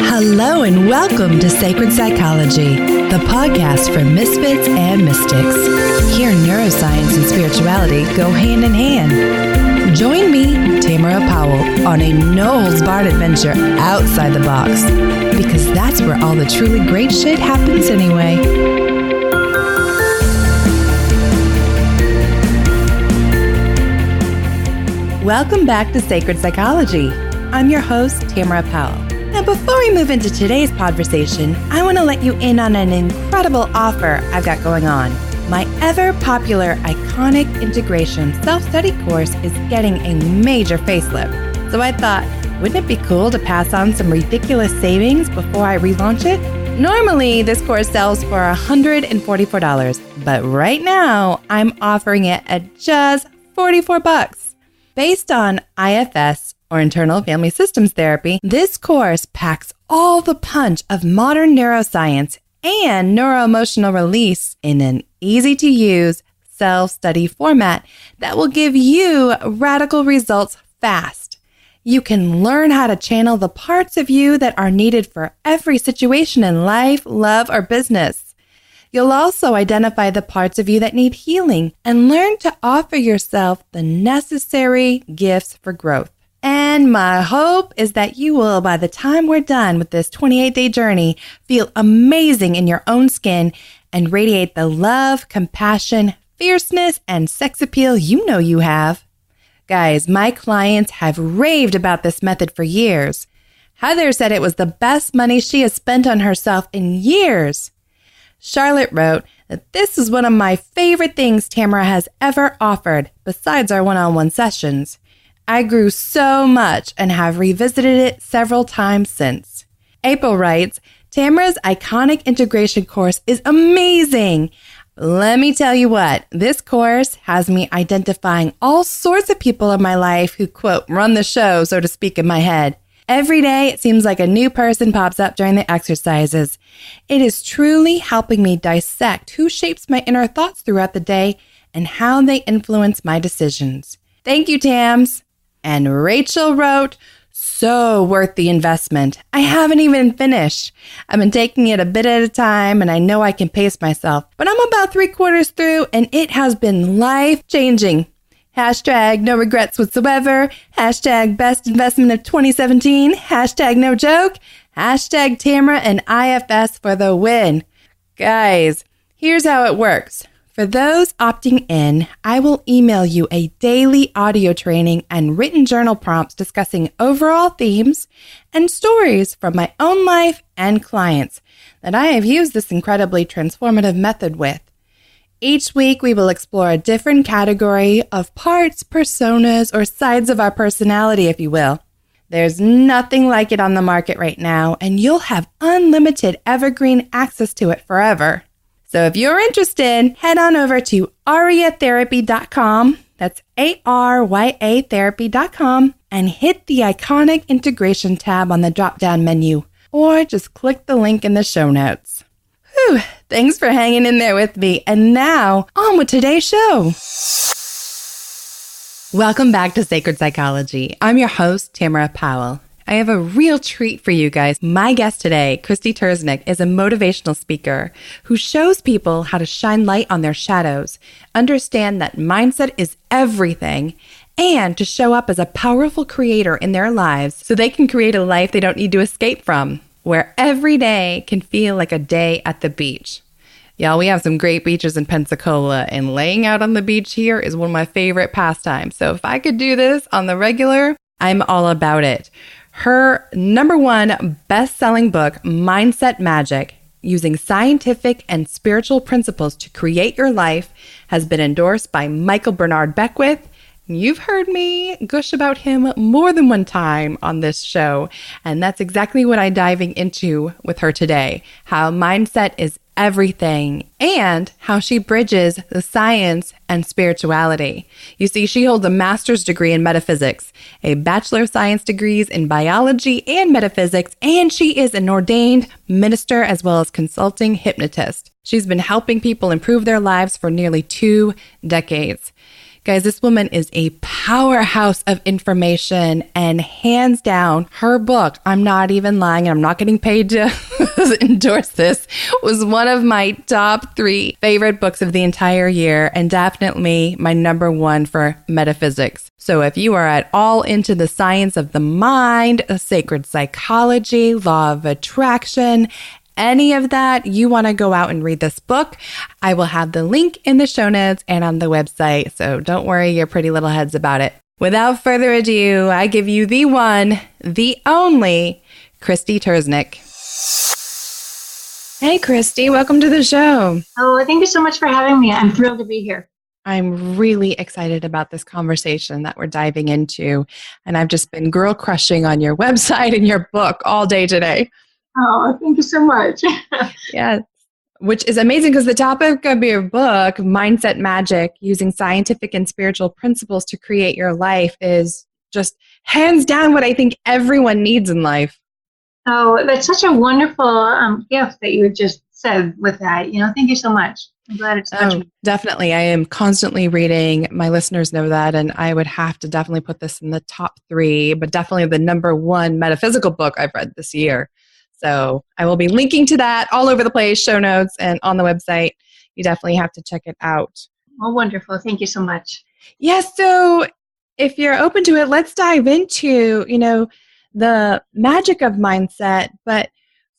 Hello and welcome to Sacred Psychology, the podcast for misfits and mystics. Here, neuroscience and spirituality go hand in hand. Join me, Tamara Powell, on a no-holds-barred adventure outside the box, because that's where all the truly great shit happens anyway. Welcome back to Sacred Psychology. I'm your host, Tamara Powell. Now, before we move into today's conversation, I want to let you in on an incredible offer I've got going on. My ever-popular Iconic Integration self-study course is getting a major facelift. So I thought, wouldn't it be cool to pass on some ridiculous savings before I relaunch it? Normally, this course sells for $144, but right now, I'm offering it at just $44. Based on IFS, or Internal Family Systems Therapy, this course packs all the punch of modern neuroscience and neuroemotional release in an easy-to-use self-study format that will give you radical results fast. You can learn how to channel the parts of you that are needed for every situation in life, love, or business. You'll also identify the parts of you that need healing and learn to offer yourself the necessary gifts for growth. And my hope is that you will, by the time we're done with this 28-day journey, feel amazing in your own skin and radiate the love, compassion, fierceness, and sex appeal you know you have. Guys, my clients have raved about this method for years. Heather said it was the best money she has spent on herself in years. Charlotte wrote that this is one of my favorite things Tamara has ever offered, besides our one-on-one sessions. I grew so much and have revisited it several times since. April writes, Tamara's Iconic Integration course is amazing. Let me tell you what, this course has me identifying all sorts of people in my life who, quote, run the show, so to speak, in my head. Every day, it seems like a new person pops up during the exercises. It is truly helping me dissect who shapes my inner thoughts throughout the day and how they influence my decisions. Thank you, Tams. And Rachel wrote, so worth the investment. I haven't even finished. I've been taking it a bit at a time and I know I can pace myself, but I'm about 3/4 through and it has been life-changing. Hashtag no regrets whatsoever. Hashtag best investment of 2017. Hashtag no joke. Hashtag Tamara and IFS for the win. Guys, here's how it works. For those opting in, I will email you a daily audio training and written journal prompts discussing overall themes and stories from my own life and clients that I have used this incredibly transformative method with. Each week, we will explore a different category of parts, personas, or sides of our personality, if you will. There's nothing like it on the market right now, and you'll have unlimited evergreen access to it forever. So if you're interested, head on over to ariatherapy.com, that's ARYA therapy.com, and hit the Iconic Integration tab on the drop-down menu, or just click the link in the show notes. Whew, thanks for hanging in there with me, and now, on with today's show. Welcome back to Sacred Psychology. I'm your host, Tamara Powell. I have a real treat for you guys. My guest today, Krysti Turznik, is a motivational speaker who shows people how to shine light on their shadows, understand that mindset is everything, and to show up as a powerful creator in their lives so they can create a life they don't need to escape from, where every day can feel like a day at the beach. Y'all, we have some great beaches in Pensacola, and laying out on the beach here is one of my favorite pastimes. So if I could do this on the regular, I'm all about it. Her #1 best-selling book, Mindset Magic, Using Scientific and Spiritual Principles to Create Your Life, has been endorsed by Michael Bernard Beckwith. You've heard me gush about him more than one time on this show, and that's exactly what I'm diving into with her today, how mindset is everything and how she bridges the science and spirituality. You see, she holds a master's degree in metaphysics, a Bachelor of Science Degrees in Biology and Metaphysics, and she is an ordained minister as well as consulting hypnotist. She's been helping people improve their lives for nearly 2 decades. Guys, this woman is a powerhouse of information, and hands down, her book, I'm not even lying, I'm not getting paid to endorse this, was one of my top 3 favorite books of the entire year, and definitely my number 1 for metaphysics. So if you are at all into the science of the mind, sacred psychology, law of attraction, any of that, you want to go out and read this book, I will have the link in the show notes and on the website. So don't worry your pretty little heads about it. Without further ado, I give you the one, the only, Krysti Turznik. Hey, Krysti, welcome to the show. Oh, thank you so much for having me. I'm thrilled to be here. I'm really excited about this conversation that we're diving into. And I've just been girl crushing on your website and your book all day today. Oh, thank you so much. Yeah, which is amazing because the topic of your book, Mindset Magic, using scientific and spiritual principles to create your life, is just hands down what I think everyone needs in life. Oh, that's such a wonderful gift that you just said with that. Thank you so much. I'm glad it's touched me. Definitely. I am constantly reading. My listeners know that, and I would have to definitely put this in the top 3, but definitely the number 1 metaphysical book I've read this year. So I will be linking to that all over the place, show notes, and on the website. You definitely have to check it out. Oh, wonderful. Thank you so much. Yes. So if you're open to it, let's dive into, the magic of mindset. But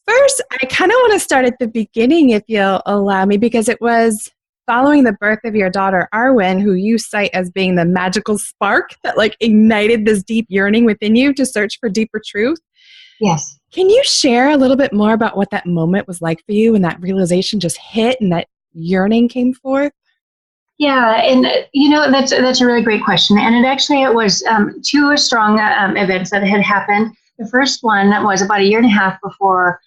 first, I kind of want to start at the beginning, if you'll allow me, because it was following the birth of your daughter, Arwen, who you cite as being the magical spark that ignited this deep yearning within you to search for deeper truth. Yes. Can you share a little bit more about what that moment was like for you when that realization just hit and that yearning came forth? Yeah, and that's a really great question. And it was 2 strong events that had happened. The first one was about a year and a half before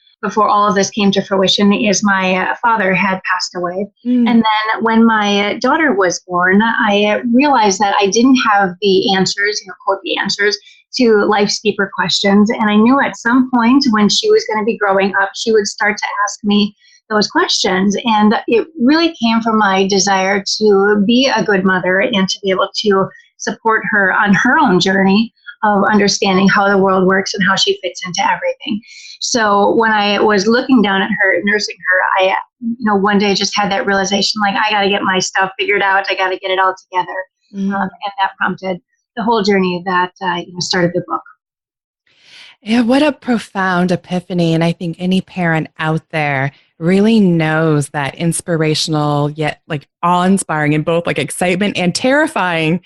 all of this came to fruition, is my father had passed away. And then when my daughter was born, I realized that I didn't have the answers, quote, the answers to life's deeper questions. And I knew at some point when she was going to be growing up, she would start to ask me those questions. And it really came from my desire to be a good mother and to be able to support her on her own journey of understanding how the world works and how she fits into everything. So when I was looking down at her, nursing her, I, one day just had that realization, I got to get my stuff figured out. I got to get it all together. And that prompted the whole journey that started the book. Yeah, what a profound epiphany. And I think any parent out there really knows that inspirational, yet awe-inspiring, and both excitement and terrifying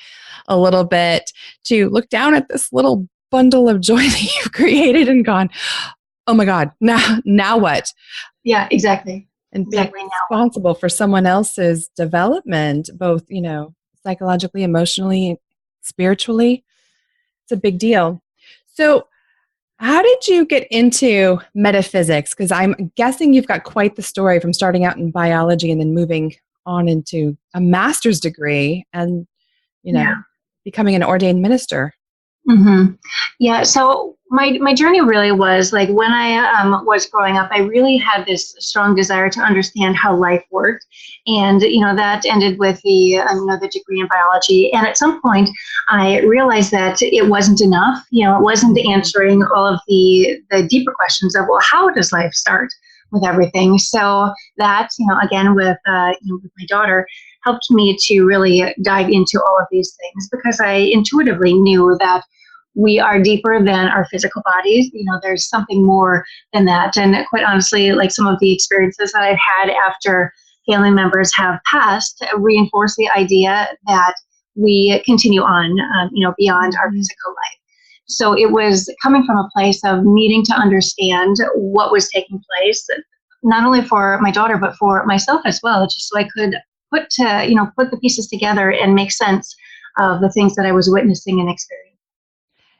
a little bit, to look down at this little bundle of joy that you've created and gone, oh my God, now what? Yeah, exactly. And being responsible for someone else's development, both, psychologically, emotionally, spiritually. It's a big deal. So how did you get into metaphysics? Because I'm guessing you've got quite the story from starting out in biology and then moving on into a master's degree and, becoming an ordained minister. Mm-hmm. Yeah. So my journey really was when I was growing up, I really had this strong desire to understand how life worked. And, that ended with the degree in biology. And at some point I realized that it wasn't enough. It wasn't answering all of the deeper questions of, well, how does life start with everything? So that, again, with my daughter, helped me to really dive into all of these things, because I intuitively knew that we are deeper than our physical bodies. There's something more than that. And quite honestly, some of the experiences that I've had after family members have passed reinforce the idea that we continue on, beyond our physical life. So it was coming from a place of needing to understand what was taking place, not only for my daughter, but for myself as well, just so I could put the pieces together and make sense of the things that I was witnessing and experiencing.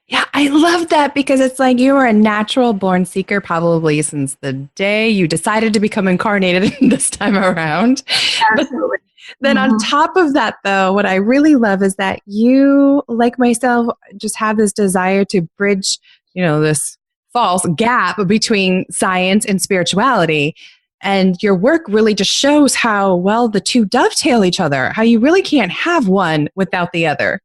Yeah, I love that, because it's you were a natural born seeker probably since the day you decided to become incarnated this time around. Absolutely. Then on top of that, though, what I really love is that you, like myself, just have this desire to bridge, this false gap between science and spirituality. And your work really just shows how well the two dovetail each other, how you really can't have one without the other.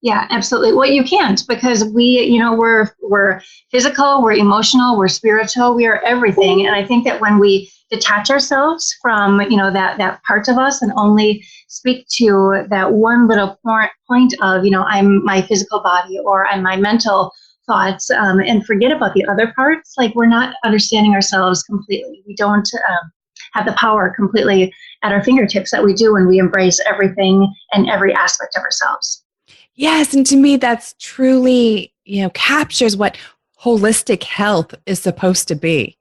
Yeah, absolutely. Well, you can't, because we're physical, we're emotional, we're spiritual, we are everything. And I think that when we detach ourselves from, that part of us and only speak to that one little point of, I'm my physical body or I'm my mental thoughts, and forget about the other parts, like we're not understanding ourselves completely. We don't have the power completely at our fingertips that we do when we embrace everything and every aspect of ourselves. Yes, and to me, that's truly, captures what holistic health is supposed to be.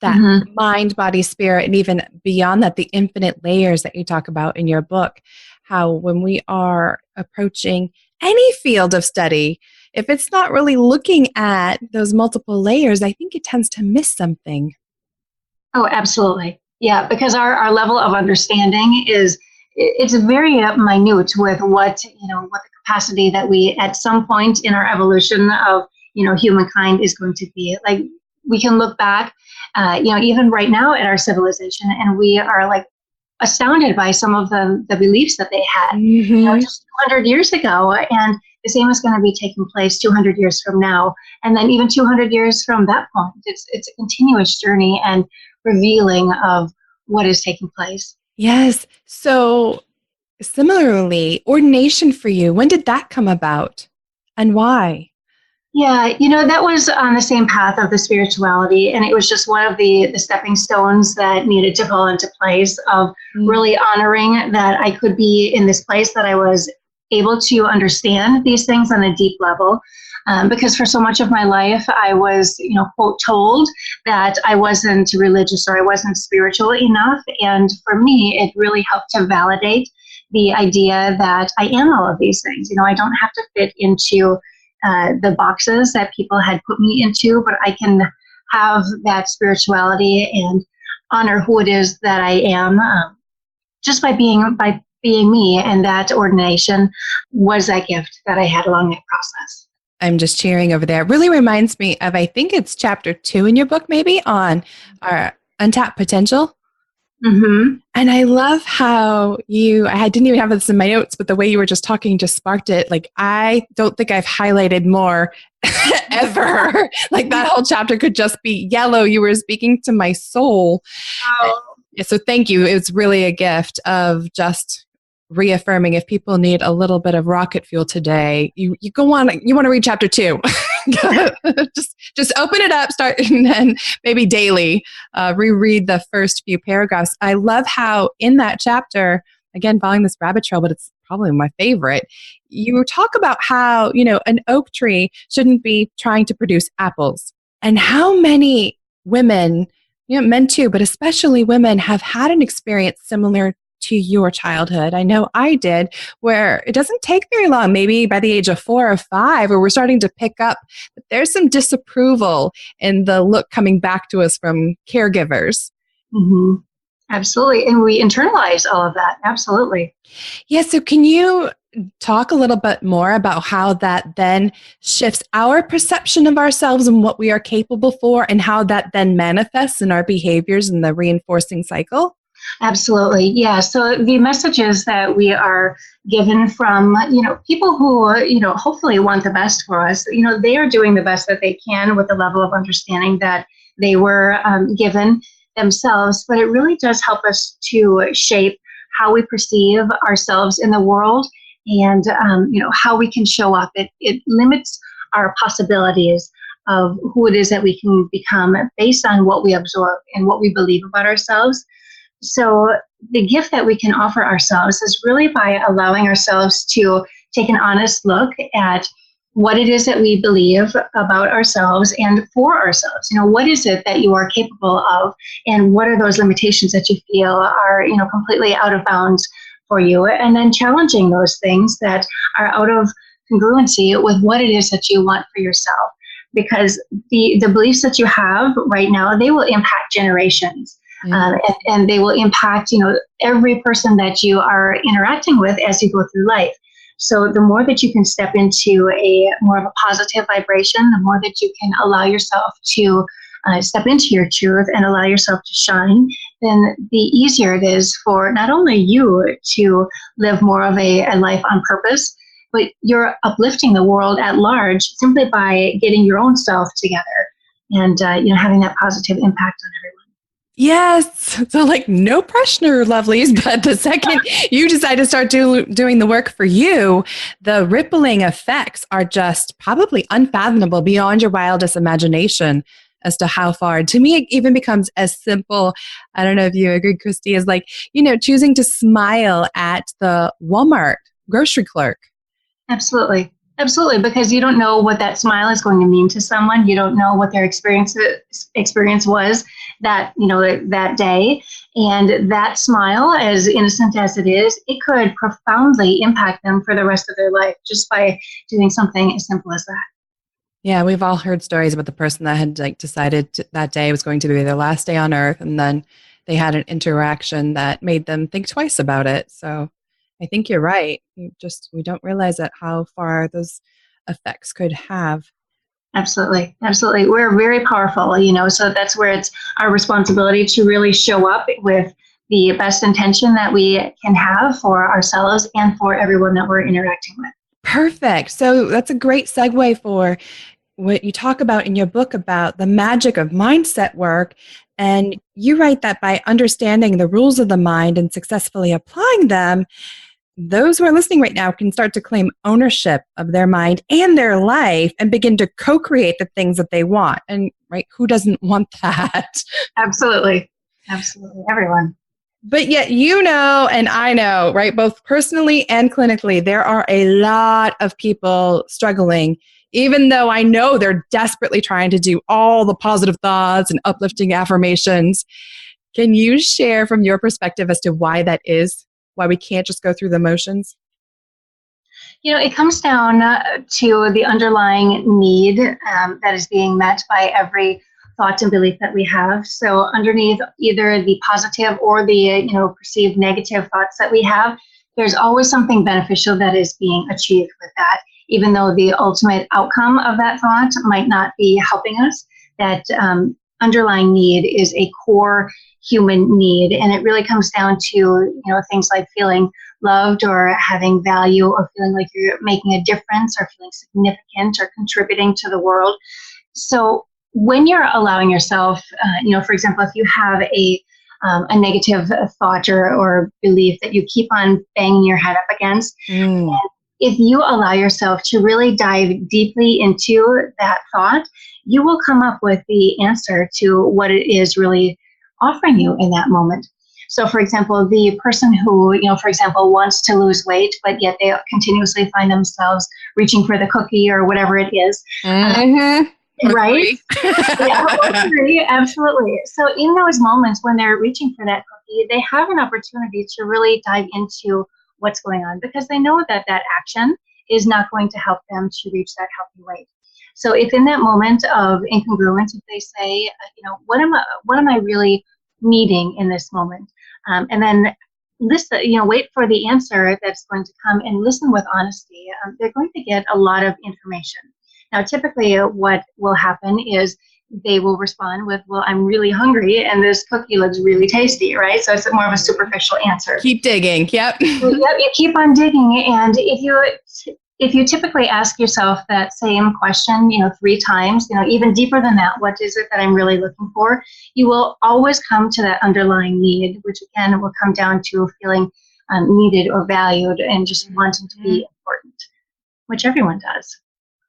That mind, body, spirit, and even beyond that, the infinite layers that you talk about in your book, how when we are approaching any field of study, if it's not really looking at those multiple layers, I think it tends to miss something. Oh, absolutely. Yeah, because our level of understanding it's very minute with what the capacity that we at some point in our evolution of humankind is going to be. Like, we can look back even right now at our civilization, and we are like astounded by some of the beliefs that they had just 200 years ago, and the same is going to be taking place 200 years from now, and then even 200 years from that point. It's a continuous journey and revealing of what is taking place. Yes. So similarly, ordination for you, when did that come about and why? Yeah, that was on the same path of the spirituality, and it was just one of the stepping stones that needed to fall into place of really honoring that I could be in this place, that I was able to understand these things on a deep level. Because for so much of my life, I was, quote, told that I wasn't religious or I wasn't spiritual enough. And for me, it really helped to validate the idea that I am all of these things. I don't have to fit into the boxes that people had put me into, but I can have that spirituality and honor who it is that I am just by being me. And that ordination was that gift that I had along that process. I'm just cheering over there. It really reminds me of, I think it's chapter 2 in your book, maybe, on our untapped potential. And I love how I didn't even have this in my notes, but the way you were just talking just sparked it. Like, I don't think I've highlighted more ever. Like, that whole chapter could just be yellow. You were speaking to my soul. Oh. So thank you. It's really a gift of just reaffirming, if people need a little bit of rocket fuel today, you want to read chapter 2. just open it up, start, and then maybe daily reread the first few paragraphs. I love how in that chapter, again, following this rabbit trail, but it's probably my favorite, you talk about how, an oak tree shouldn't be trying to produce apples, and how many women, men too, but especially women, have had an experience similar to your childhood. I know I did, where it doesn't take very long, maybe by the age of 4 or 5, where we're starting to pick up that there's some disapproval in the look coming back to us from caregivers. Absolutely. And we internalize all of that. Absolutely. Yeah. So can you talk a little bit more about how that then shifts our perception of ourselves and what we are capable for, and how that then manifests in our behaviors in the reinforcing cycle? Absolutely. Yeah. So the messages that we are given from, people who, hopefully want the best for us, they are doing the best that they can with the level of understanding that they were given themselves. But it really does help us to shape how we perceive ourselves in the world, and, how we can show up. It limits our possibilities of who it is that we can become based on what we absorb and what we believe about ourselves. So the gift that we can offer ourselves is really by allowing ourselves to take an honest look at what it is that we believe about ourselves and for ourselves. What is it that you are capable of, and what are those limitations that you feel are, completely out of bounds for you, and then challenging those things that are out of congruency with what it is that you want for yourself. Because the beliefs that you have right now, they will impact generations. And they will impact, every person that you are interacting with as you go through life. So the more that you can step into a more of a positive vibration, the more that you can allow yourself to step into your truth and allow yourself to shine, then the easier it is for not only you to live more of a life on purpose, but you're uplifting the world at large simply by getting your own self together and having that positive impact on everyone. Yes. So like no pressure, lovelies, but the second you decide to start doing the work for you, the rippling effects are just probably unfathomable beyond your wildest imagination as to how far. To me, it even becomes as simple, I don't know if you agree, Krysti, as like, choosing to smile at the Walmart grocery clerk. Absolutely. Absolutely, because you don't know what that smile is going to mean to someone. You don't know what their experience was that day. And that smile, as innocent as it is, it could profoundly impact them for the rest of their life just by doing something as simple as that. Yeah, we've all heard stories about the person that had decided that day was going to be their last day on earth, and then they had an interaction that made them think twice about it. So I think you're right. We don't realize that how far those effects could have. Absolutely. Absolutely. We're very powerful, so that's where it's our responsibility to really show up with the best intention that we can have for ourselves and for everyone that we're interacting with. Perfect. So that's a great segue for what you talk about in your book about the magic of mindset work. And you write that by understanding the rules of the mind and successfully applying them, those who are listening right now can start to claim ownership of their mind and their life and begin to co-create the things that they want. And right, who doesn't want that? Absolutely. Absolutely. Everyone. But yet, and I know, right, both personally and clinically, there are a lot of people struggling, even though I know they're desperately trying to do all the positive thoughts and uplifting affirmations. Can you share from your perspective as to why that is? Why we can't just go through the motions? It comes down to the underlying need that is being met by every thought and belief that we have. So underneath either the positive or the perceived negative thoughts that we have, there's always something beneficial that is being achieved with that, even though the ultimate outcome of that thought might not be helping us. That underlying need is a core human need, and it really comes down to things like feeling loved or having value or feeling like you're making a difference or feeling significant or contributing to the world. So when you're allowing yourself, for example, if you have a negative thought or belief that you keep on banging your head up against, if you allow yourself to really dive deeply into that thought, you will come up with the answer to what it is really offering you in that moment. So, for example, the person who, for example, wants to lose weight, but yet they continuously find themselves reaching for the cookie or whatever it is. Right? Yeah, absolutely. So in those moments when they're reaching for that cookie, they have an opportunity to really dive into what's going on because they know that action is not going to help them to reach that healthy weight. So if in that moment of incongruence, if they say, what am I really needing in this moment? And then listen, wait for the answer that's going to come and listen with honesty. They're going to get a lot of information. Now, typically what will happen is they will respond with, well, I'm really hungry and this cookie looks really tasty, right? So it's more of a superficial answer. Keep digging. Yep. Yep, you keep on digging. And if you typically ask yourself that same question, 3 times, even deeper than that, what is it that I'm really looking for? You will always come to that underlying need, which again will come down to feeling needed or valued and just wanting to be important, which everyone does.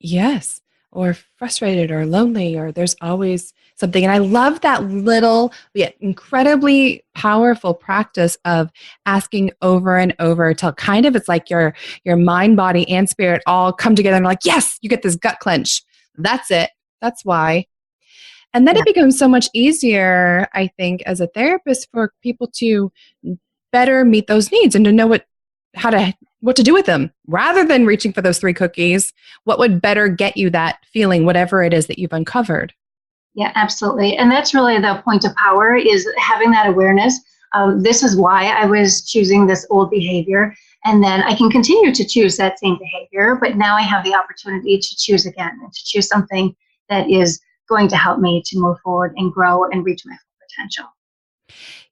Yes. Or frustrated or lonely, or there's always something. And I love that little, yet incredibly powerful practice of asking over and over till kind of it's like your mind, body, and spirit all come together and like, yes, you get this gut clench. That's it. That's why. And then it becomes so much easier, I think, as a therapist for people to better meet those needs and to know what to do with them rather than reaching for those 3 cookies. What would better get you that feeling, whatever it is that you've uncovered? Yeah, absolutely. And that's really the point of power, is having that awareness of this is why I was choosing this old behavior. And then I can continue to choose that same behavior, but now I have the opportunity to choose again and to choose something that is going to help me to move forward and grow and reach my full potential.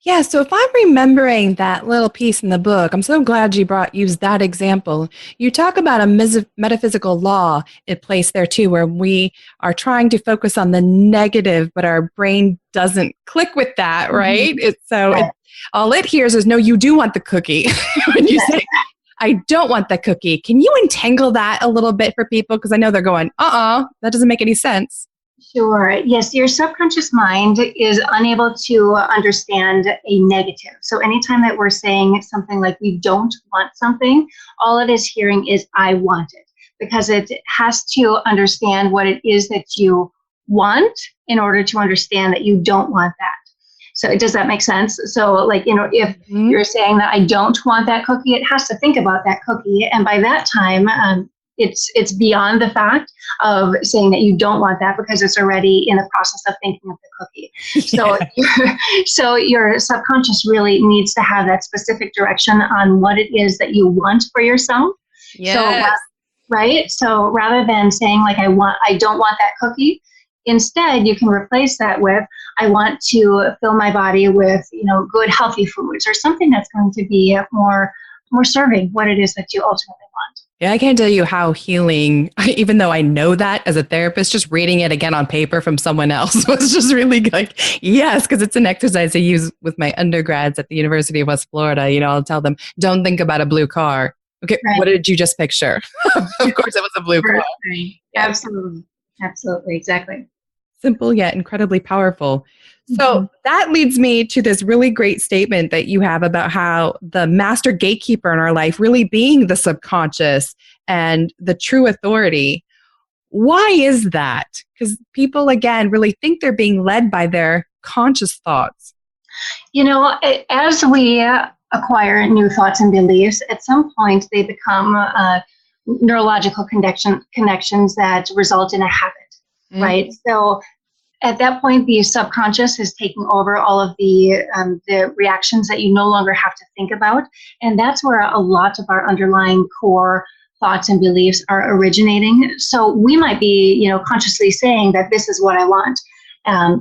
Yeah, so if I'm remembering that little piece in the book, I'm so glad you used that example. You talk about a metaphysical law at place there too, where we are trying to focus on the negative, but our brain doesn't click with that, right? All it hears is, no, you do want the cookie. When you say, I don't want the cookie. Can you entangle that a little bit for people? Because I know they're going, that doesn't make any sense. Sure. Yes, your subconscious mind is unable to understand a negative. So anytime that we're saying something like we don't want something, all it is hearing is I want it, because it has to understand what it is that you want in order to understand that you don't want that. So does that make sense? So like, if you're saying that I don't want that cookie, it has to think about that cookie. And by that time, it's beyond the fact of saying that you don't want that, because it's already in the process of thinking of the cookie. Yeah. So your subconscious really needs to have that specific direction on what it is that you want for yourself. Yes. So, right? So rather than saying like, I don't want that cookie, instead you can replace that with, I want to fill my body with, good, healthy foods, or something that's going to be more serving what it is that you ultimately want. Yeah, I can't tell you how healing, even though I know that as a therapist, just reading it again on paper from someone else was just really like, yes, because it's an exercise I use with my undergrads at the University of West Florida. I'll tell them, don't think about a blue car. Okay, right. What did you just picture? Of course, it was a blue car. Right. Yeah. Absolutely, exactly. Simple yet incredibly powerful. So that leads me to this really great statement that you have about how the master gatekeeper in our life really being the subconscious and the true authority. Why is that? Because people, again, really think they're being led by their conscious thoughts. As we acquire new thoughts and beliefs, at some point they become neurological connections that result in a habit. Right. So at that point, the subconscious is taking over all of the reactions that you no longer have to think about. And that's where a lot of our underlying core thoughts and beliefs are originating. So we might be, consciously saying that this is what I want.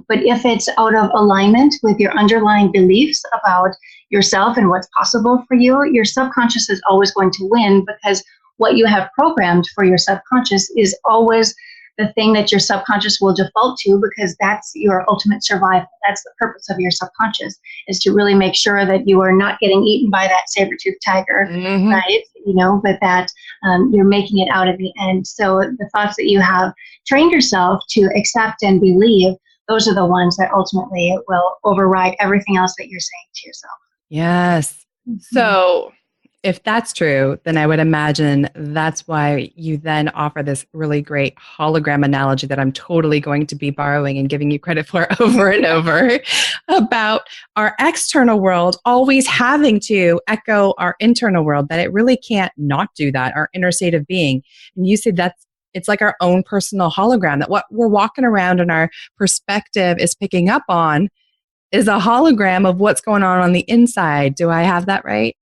But if it's out of alignment with your underlying beliefs about yourself and what's possible for you, your subconscious is always going to win, because what you have programmed for your subconscious is always the thing that your subconscious will default to, because that's your ultimate survival. That's the purpose of your subconscious, is to really make sure that you are not getting eaten by that saber-toothed tiger, right? But that you're making it out at the end. So the thoughts that you have trained yourself to accept and believe, those are the ones that ultimately will override everything else that you're saying to yourself. Yes. So if that's true, then I would imagine that's why you then offer this really great hologram analogy that I'm totally going to be borrowing and giving you credit for over and over, about our external world always having to echo our internal world, that it really can't not do that, our inner state of being. And you said it's like our own personal hologram, that what we're walking around and our perspective is picking up on is a hologram of what's going on the inside. Do I have that right?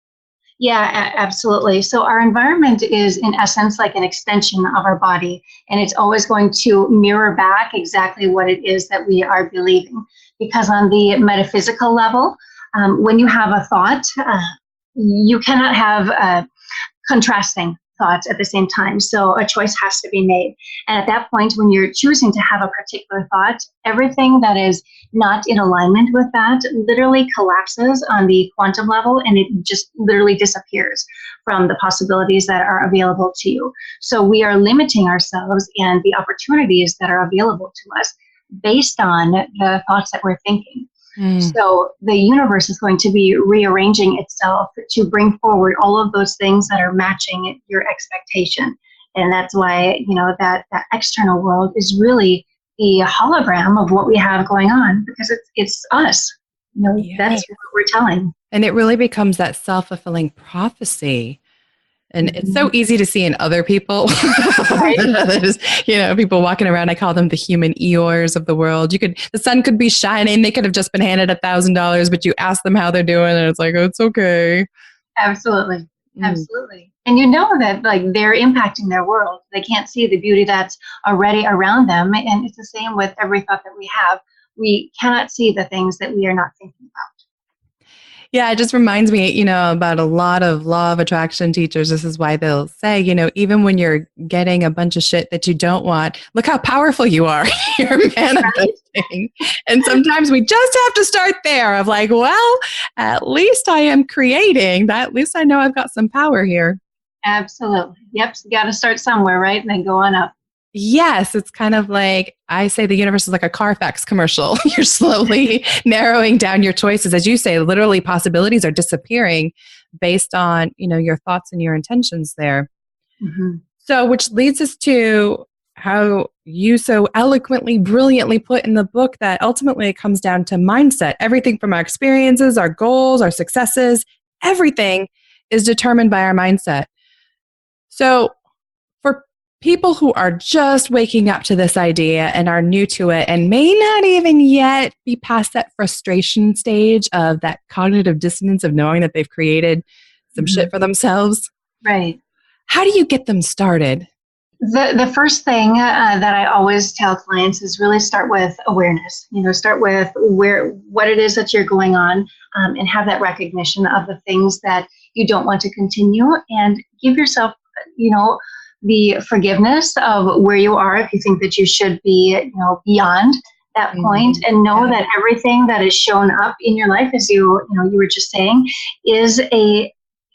Yeah, absolutely. So our environment is, in essence, like an extension of our body, and it's always going to mirror back exactly what it is that we are believing. Because on the metaphysical level, when you have a thought, you cannot have contrasting thoughts at the same time. So a choice has to be made. And at that point, when you're choosing to have a particular thought, everything that is not in alignment with that literally collapses on the quantum level, and it just literally disappears from the possibilities that are available to you. So we are limiting ourselves and the opportunities that are available to us based on the thoughts that we're thinking. So the universe is going to be rearranging itself to bring forward all of those things that are matching your expectation. And that's why, that external world is really the hologram of what we have going on, because it's us. That's what we're telling. And it really becomes that self-fulfilling prophecy. And it's so easy to see in other people. Right? There's, people walking around, I call them the human Eeyores of the world. The sun could be shining. They could have just been handed $1,000, but you ask them how they're doing and it's like, oh, it's okay. Absolutely. Absolutely. And you know that like they're impacting their world. They can't see the beauty that's already around them. And it's the same with every thought that we have. We cannot see the things that we are not thinking about. Yeah, it just reminds me, about a lot of law of attraction teachers. This is why they'll say, even when you're getting a bunch of shit that you don't want, look how powerful you are. You're manifesting. And sometimes we just have to start there of like, well, at least I am creating that. At least I know I've got some power here. Absolutely. Yep. So you got to start somewhere, right? And then go on up. Yes, it's kind of like, I say the universe is like a Carfax commercial. You're slowly narrowing down your choices. As you say, literally possibilities are disappearing based on, your thoughts and your intentions there. Mm-hmm. So, which leads us to how you so eloquently, brilliantly put in the book that ultimately it comes down to mindset. Everything from our experiences, our goals, our successes, everything is determined by our mindset. So, for people who are just waking up to this idea and are new to it and may not even yet be past that frustration stage of that cognitive dissonance of knowing that they've created some shit for themselves. Right. How do you get them started? The first thing that I always tell clients is really start with awareness. Start with what it is that you're going on, and have that recognition of the things that you don't want to continue, and give yourself, the forgiveness of where you are if you think that you should be, beyond that point, and know that everything that is shown up in your life, as you were just saying, is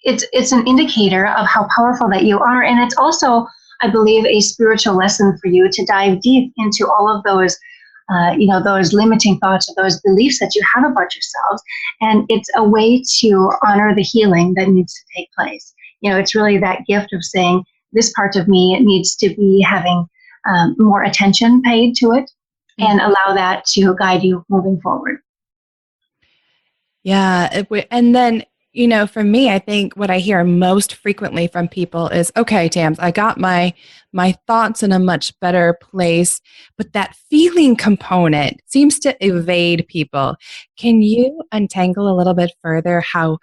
it's an indicator of how powerful that you are, and it's also, I believe, a spiritual lesson for you to dive deep into all of those, those limiting thoughts or those beliefs that you have about yourselves, and it's a way to honor the healing that needs to take place. It's really that gift of saying, this part of me needs to be having more attention paid to it, and allow that to guide you moving forward. Yeah. And then, for me, I think what I hear most frequently from people is, okay, Tams, I got my thoughts in a much better place, but that feeling component seems to evade people. Can you untangle a little bit further how,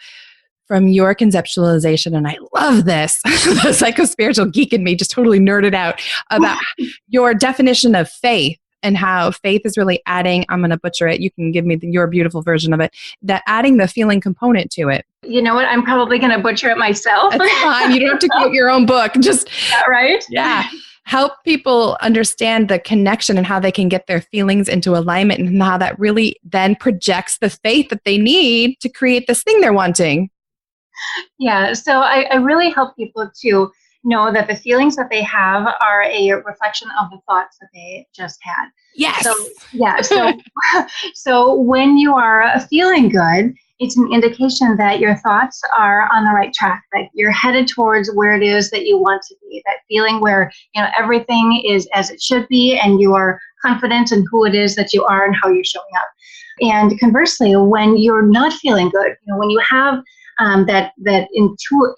from your conceptualization, and I love this, the psycho-spiritual geek in me just totally nerded out about your definition of faith and how faith is really adding, I'm going to butcher it, you can give me your beautiful version of it, that adding the feeling component to it. You know what? I'm probably going to butcher it myself. That's fine. You don't have to quote your own book. Just, right? Yeah. Help people understand the connection and how they can get their feelings into alignment, and how that really then projects the faith that they need to create this thing they're wanting. Yeah, so I really help people to know that the feelings that they have are a reflection of the thoughts that they just had. Yes. So, yeah. So when you are feeling good, it's an indication that your thoughts are on the right track, that you're headed towards where it is that you want to be, that feeling where, everything is as it should be, and you are confident in who it is that you are and how you're showing up. And conversely, when you're not feeling good, when you have that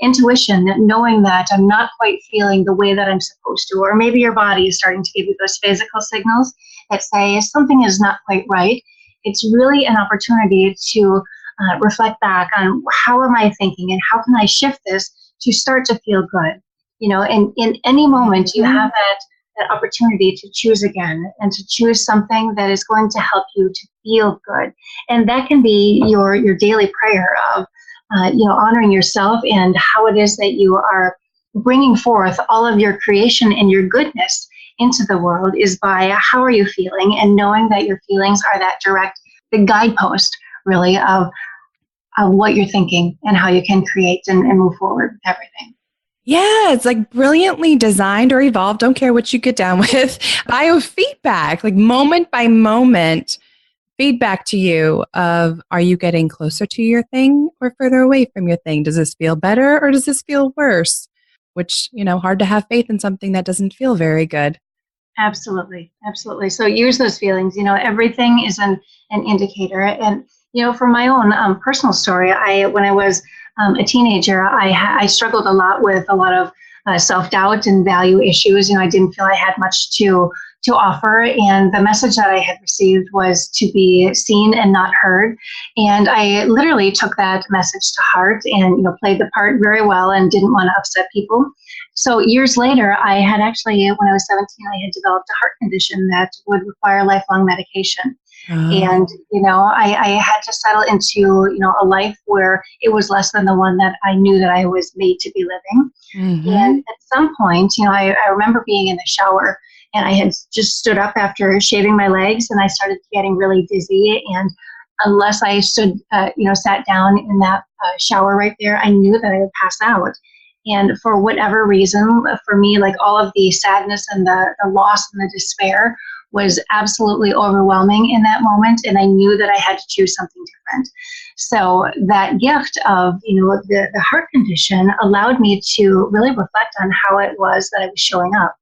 intuition, that knowing that I'm not quite feeling the way that I'm supposed to, or maybe your body is starting to give you those physical signals that say something is not quite right, it's really an opportunity to reflect back on how am I thinking and how can I shift this to start to feel good. And in any moment you have that opportunity to choose again, and to choose something that is going to help you to feel good. And that can be your daily prayer of honoring yourself and how it is that you are bringing forth all of your creation and your goodness into the world, is by how are you feeling, and knowing that your feelings are the guidepost really of what you're thinking and how you can create and move forward with everything. Yeah, it's like brilliantly designed or evolved, don't care what you get down with, biofeedback, like moment by moment feedback to you of, are you getting closer to your thing or further away from your thing? Does this feel better or does this feel worse? Which, hard to have faith in something that doesn't feel very good. Absolutely. Absolutely. So use those feelings. Everything is an indicator. And, for my own personal story, when I was a teenager, I struggled a lot with a lot of self-doubt and value issues. I didn't feel I had much to to offer, and the message that I had received was to be seen and not heard. And I literally took that message to heart and, played the part very well and didn't want to upset people. So years later, I had actually, when I was 17, I had developed a heart condition that would require lifelong medication. And, I had to settle into, a life where it was less than the one that I knew that I was made to be living. Mm-hmm. And at some point, I remember being in the shower, and I had just stood up after shaving my legs, and I started getting really dizzy. And unless I sat down in that shower right there, I knew that I would pass out. And for whatever reason, for me, like all of the sadness and the loss and the despair was absolutely overwhelming in that moment. And I knew that I had to choose something different. So that gift of, the heart condition allowed me to really reflect on how it was that I was showing up.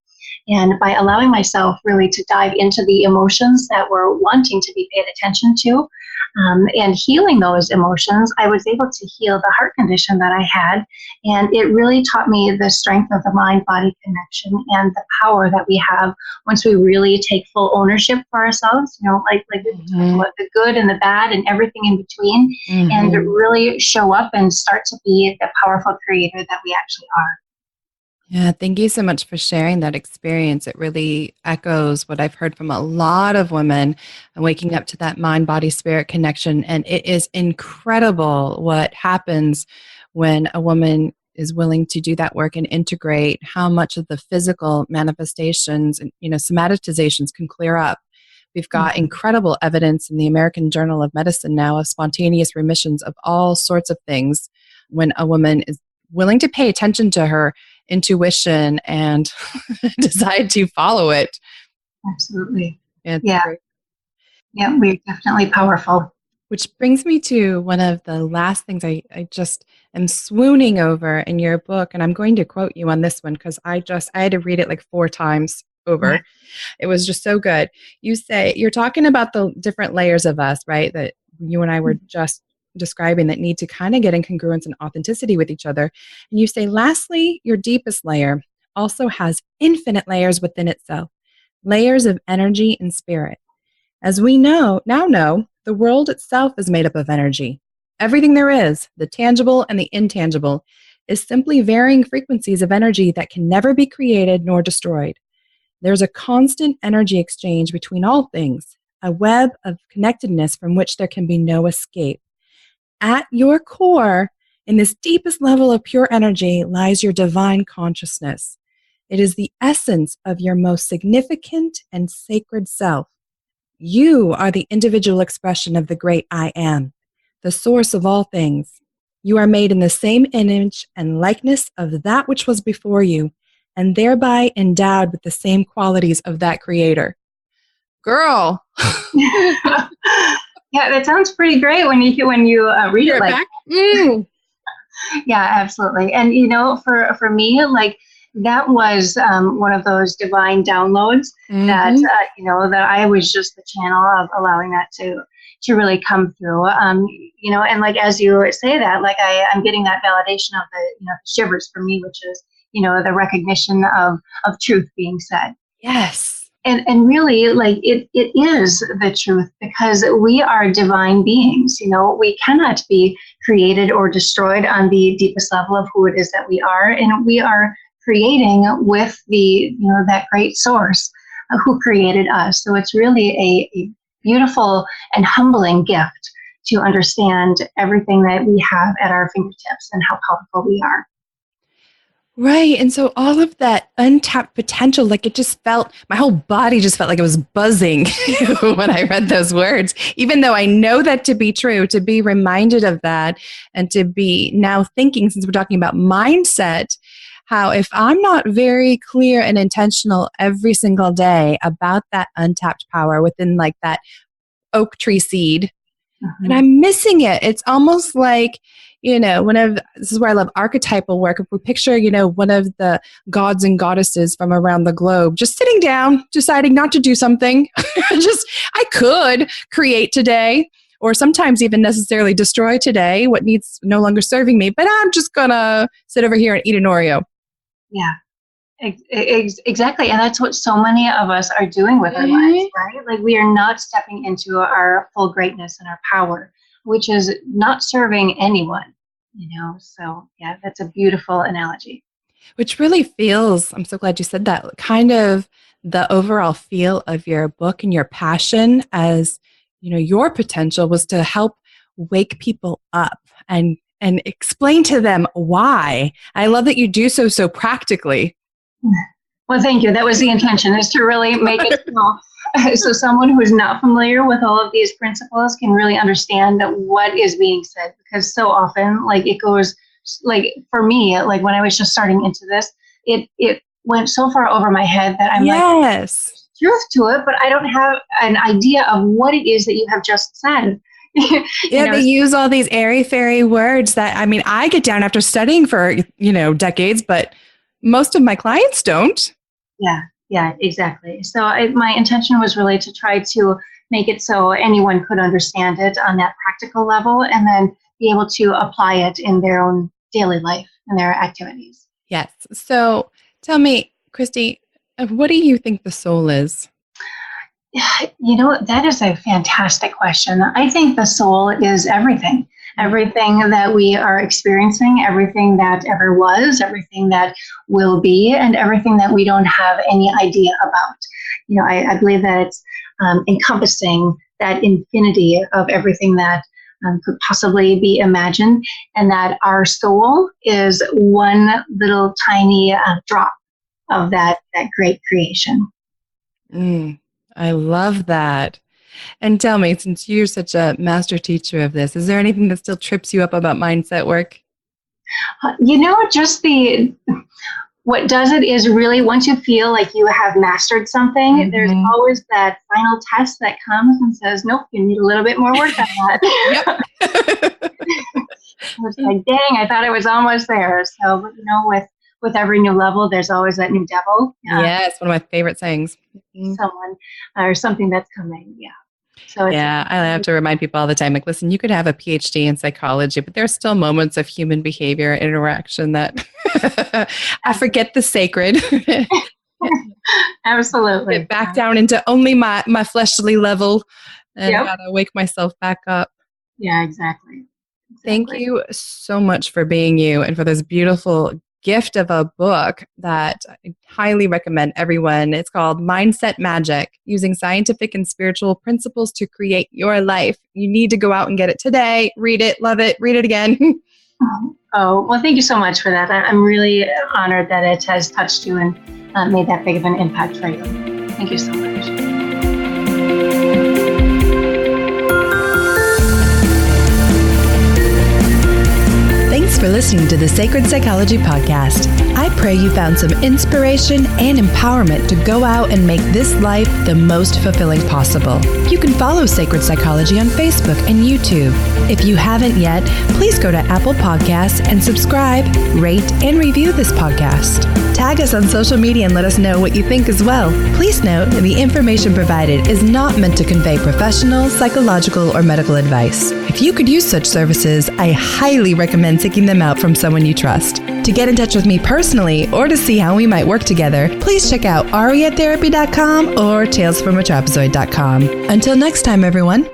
And by allowing myself really to dive into the emotions that were wanting to be paid attention to, and healing those emotions, I was able to heal the heart condition that I had. And it really taught me the strength of the mind-body connection and the power that we have once we really take full ownership for ourselves, like mm-hmm. the good and the bad and everything in between, mm-hmm. and really show up and start to be the powerful creator that we actually are. Yeah, thank you so much for sharing that experience. It really echoes what I've heard from a lot of women and waking up to that mind, body, spirit connection. And it is incredible what happens when a woman is willing to do that work and integrate how much of the physical manifestations and, somatizations can clear up. We've got incredible evidence in the American Journal of Medicine now of spontaneous remissions of all sorts of things when a woman is willing to pay attention to her intuition and decide to follow it. Absolutely. Yeah. Great. Yeah, we're definitely powerful. Which brings me to one of the last things I just am swooning over in your book, and I'm going to quote you on this one because I had to read it like 4 times over. Yeah. It was just so good. You say, you're talking about the different layers of us, right? That you and I were just describing that need to kind of get in congruence and authenticity with each other. And you say, lastly, your deepest layer also has infinite layers within itself, layers of energy and spirit. As we now know, the world itself is made up of energy. Everything there is, the tangible and the intangible, is simply varying frequencies of energy that can never be created nor destroyed. There's a constant energy exchange between all things, a web of connectedness from which there can be no escape. At your core, in this deepest level of pure energy, lies your divine consciousness. It is the essence of your most significant and sacred self. You are the individual expression of the great I am, the source of all things. You are made in the same image and likeness of that which was before you, and thereby endowed with the same qualities of that creator. Girl! Yeah, that sounds pretty great when you read it like that. Mm. Yeah, absolutely. And for me, like that was one of those divine downloads that that I was just the channel of allowing that to really come through. And like as you say that, like I'm getting that validation of the shivers for me, which is the recognition of truth being said. Yes. And really, like, it is the truth because we are divine beings. We cannot be created or destroyed on the deepest level of who it is that we are. And we are creating with the, that great source who created us. So it's really a beautiful and humbling gift to understand everything that we have at our fingertips and how powerful we are. Right. And so all of that untapped potential, like it just felt, my whole body just felt like it was buzzing when I read those words, even though I know that to be true, to be reminded of that and to be now thinking, since we're talking about mindset, how if I'm not very clear and intentional every single day about that untapped power within like that oak tree seed, and I'm missing it. It's almost like, this is where I love archetypal work. If we picture, one of the gods and goddesses from around the globe, just sitting down, deciding not to do something. I could create today, or sometimes even necessarily destroy today what needs no longer serving me, but I'm just going to sit over here and eat an Oreo. Yeah. Exactly. And that's what so many of us are doing with our lives, right? Like we are not stepping into our full greatness and our power, which is not serving anyone, So yeah, that's a beautiful analogy. Which really feels, I'm so glad you said that, kind of the overall feel of your book and your passion as, your potential was to help wake people up and explain to them why. I love that you do so practically. Well, thank you. That was the intention, is to really make it small. So someone who is not familiar with all of these principles can really understand what is being said, because so often, like it goes, like for me, like when I was just starting into this, it went so far over my head that I'm like, truth to it, but I don't have an idea of what it is that you have just said. They use all these airy-fairy words that, I get down after studying for, decades, but most of my clients don't. Yeah, exactly. So my intention was really to try to make it so anyone could understand it on that practical level and then be able to apply it in their own daily life and their activities. Yes. So tell me, Krysti, what do you think the soul is? That is a fantastic question. I think the soul is everything that we are experiencing, everything that ever was, everything that will be, and everything that we don't have any idea about. I believe that it's encompassing that infinity of everything that could possibly be imagined, and that our soul is one little tiny drop of that great creation. I love that. And tell me, since you're such a master teacher of this, is there anything that still trips you up about mindset work? What does it is really, once you feel like you have mastered something, there's always that final test that comes and says, nope, you need a little bit more work on that. It's like, dang, I thought it was almost there. So, with every new level, there's always that new devil. Yes, one of my favorite sayings. Someone or something that's coming. Yeah. So I have to remind people all the time, like, listen, you could have a PhD in psychology, but there's still moments of human behavior interaction that I forget the sacred. Absolutely. Get back down into only my fleshly level and gotta wake myself back up. Yeah, exactly. Thank you so much for being you and for this beautiful gift of a book that I highly recommend everyone. It's called Mindset Magic, Using Scientific and Spiritual Principles to Create Your Life. You need to go out and get it today. Read it, love it, read it again. Oh, well, thank you so much for that. I'm really honored that it has touched you and made that big of an impact for you. Thank you so much. Thanks for listening to the Sacred Psychology Podcast. I pray you found some inspiration and empowerment to go out and make this life the most fulfilling possible. You can follow Sacred Psychology on Facebook and YouTube. If you haven't yet, please go to Apple Podcasts and subscribe, rate, and review this podcast. Tag us on social media and let us know what you think as well. Please note that the information provided is not meant to convey professional, psychological, or medical advice. If you could use such services, I highly recommend seeking them out from someone you trust. To get in touch with me personally or to see how we might work together, please check out ariatherapy.com or talesfromatrapezoid.com. Until next time, everyone.